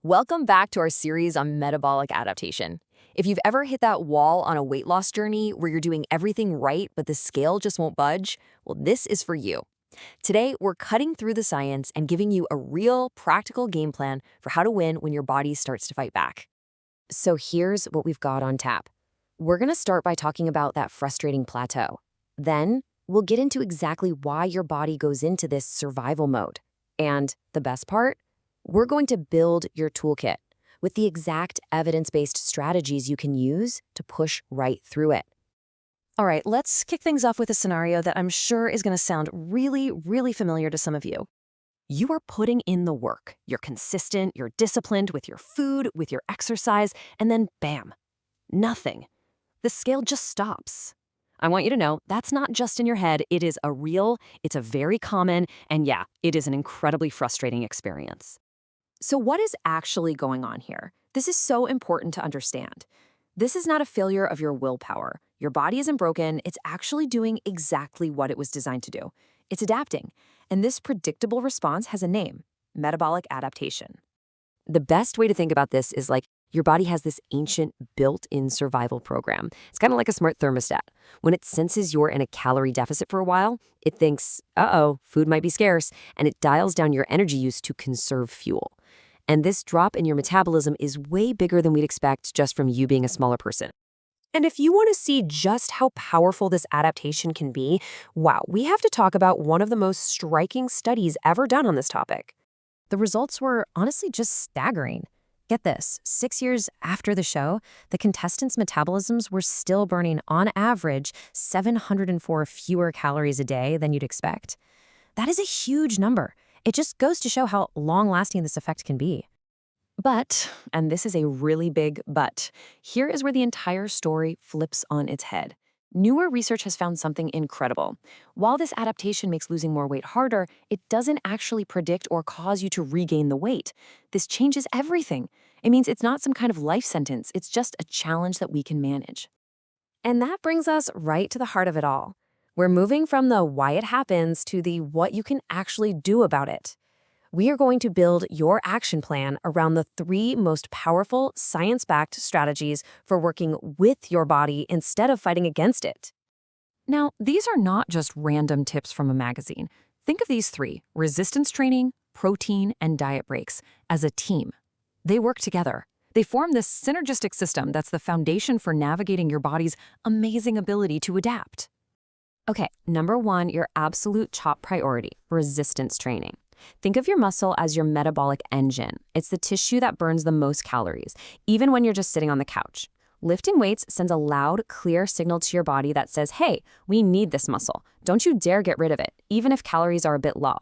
Welcome back to our series on metabolic adaptation. If you've ever hit that wall on a weight loss journey where you're doing everything right but the scale just won't budge, well, this is for you. Today, we're cutting through the science and giving you a real, practical game plan for how to win when your body starts to fight back. So here's what we've got on tap. We're going to start by talking about that frustrating plateau. Then, we'll get into exactly why your body goes into this survival mode. And the best part? We're going to build your toolkit with the exact evidence-based strategies you can use to push right through it. All right, let's kick things off with a scenario that I'm sure is going to sound really familiar to some of you. You are putting in the work. You're consistent, you're disciplined with your food, with your exercise, and then bam, nothing. The scale just stops. I want you to know that's not just in your head. It is it's a very common, and yeah, it is an incredibly frustrating experience. So what is actually going on here? This is so important to understand. This is not a failure of your willpower. Your body isn't broken. It's actually doing exactly what it was designed to do. It's adapting. And this predictable response has a name: metabolic adaptation. The best way to think about this is like your body has this ancient built-in survival program. It's kind of like a smart thermostat. When it senses you're in a calorie deficit for a while, it thinks, uh-oh, food might be scarce, and it dials down your energy use to conserve fuel. And this drop in your metabolism is way bigger than we'd expect just from you being a smaller person. And if you want to see just how powerful this adaptation can be, wow, we have to talk about one of the most striking studies ever done on this topic. The results were honestly just staggering. Get this, 6 years after the show, the contestants' metabolisms were still burning, on average, 704 fewer calories a day than you'd expect. That is a huge number. It just goes to show how long-lasting this effect can be. But, and this is a really big but, here is where the entire story flips on its head. Newer research has found something incredible. While this adaptation makes losing more weight harder, it doesn't actually predict or cause you to regain the weight. This changes everything. It means it's not some kind of life sentence. It's just a challenge that we can manage. And that brings us right to the heart of it all. We're moving from the why it happens to the what you can actually do about it. We are going to build your action plan around the 3 most powerful science-backed strategies for working with your body instead of fighting against it. Now, these are not just random tips from a magazine. Think of these 3, resistance training, protein, and diet breaks, as a team. They work together. They form this synergistic system that's the foundation for navigating your body's amazing ability to adapt. Okay, number 1, your absolute top priority, resistance training. Think of your muscle as your metabolic engine. It's the tissue that burns the most calories, even when you're just sitting on the couch. Lifting weights sends a loud, clear signal to your body that says, hey, we need this muscle. Don't you dare get rid of it, even if calories are a bit low.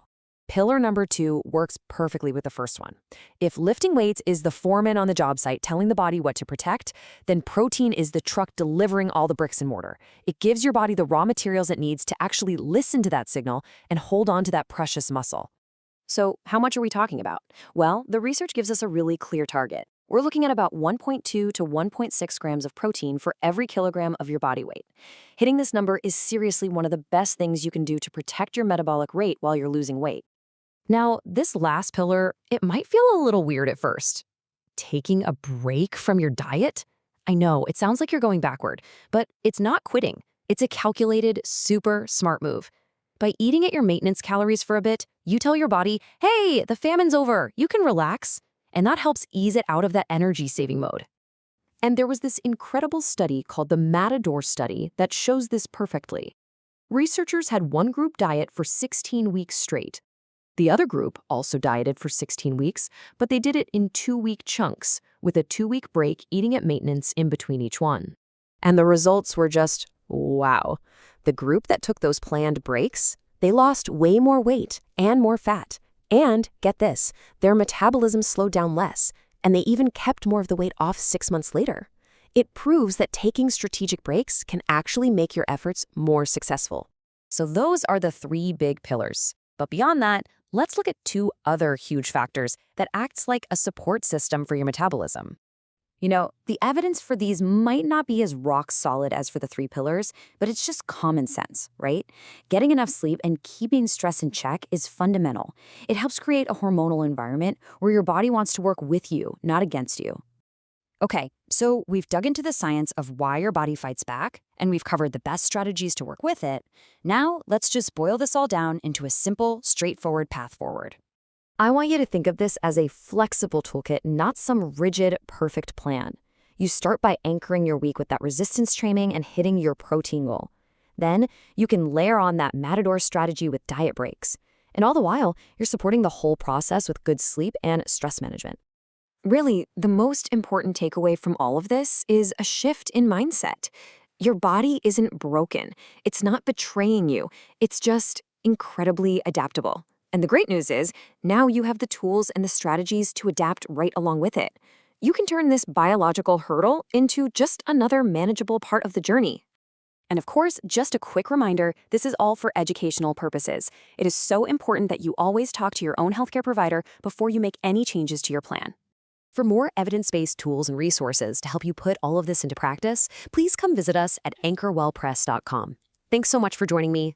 Pillar number 2 works perfectly with the first one. If lifting weights is the foreman on the job site telling the body what to protect, then protein is the truck delivering all the bricks and mortar. It gives your body the raw materials it needs to actually listen to that signal and hold on to that precious muscle. So how much are we talking about? Well, the research gives us a really clear target. We're looking at about 1.2 to 1.6 grams of protein for every kilogram of your body weight. Hitting this number is seriously one of the best things you can do to protect your metabolic rate while you're losing weight. Now, this last pillar, it might feel a little weird at first. Taking a break from your diet? I know, it sounds like you're going backward, but it's not quitting. It's a calculated, super smart move. By eating at your maintenance calories for a bit, you tell your body, hey, the famine's over, you can relax. And that helps ease it out of that energy-saving mode. And there was this incredible study called the MATADOR study that shows this perfectly. Researchers had one group diet for 16 weeks straight. The other group also dieted for 16 weeks, but they did it in 2-week chunks, with a 2-week break eating at maintenance in between each one. And the results were just, wow. The group that took those planned breaks, they lost way more weight and more fat. And, get this, their metabolism slowed down less, and they even kept more of the weight off 6 months later. It proves that taking strategic breaks can actually make your efforts more successful. So those are the 3 big pillars. But beyond that, let's look at 2 other huge factors that acts like a support system for your metabolism. The evidence for these might not be as rock solid as for the 3 pillars, but it's just common sense, right? Getting enough sleep and keeping stress in check is fundamental. It helps create a hormonal environment where your body wants to work with you, not against you. Okay, so we've dug into the science of why your body fights back, and we've covered the best strategies to work with it. Now, let's just boil this all down into a simple, straightforward path forward. I want you to think of this as a flexible toolkit, not some rigid, perfect plan. You start by anchoring your week with that resistance training and hitting your protein goal. Then you can layer on that MATADOR strategy with diet breaks. And all the while, you're supporting the whole process with good sleep and stress management. Really, the most important takeaway from all of this is a shift in mindset. Your body isn't broken. It's not betraying you. It's just incredibly adaptable. And the great news is, now you have the tools and the strategies to adapt right along with it. You can turn this biological hurdle into just another manageable part of the journey. And of course, just a quick reminder, this is all for educational purposes. It is so important that you always talk to your own healthcare provider before you make any changes to your plan. For more evidence-based tools and resources to help you put all of this into practice, please come visit us at AnchorWellPress.com. Thanks so much for joining me.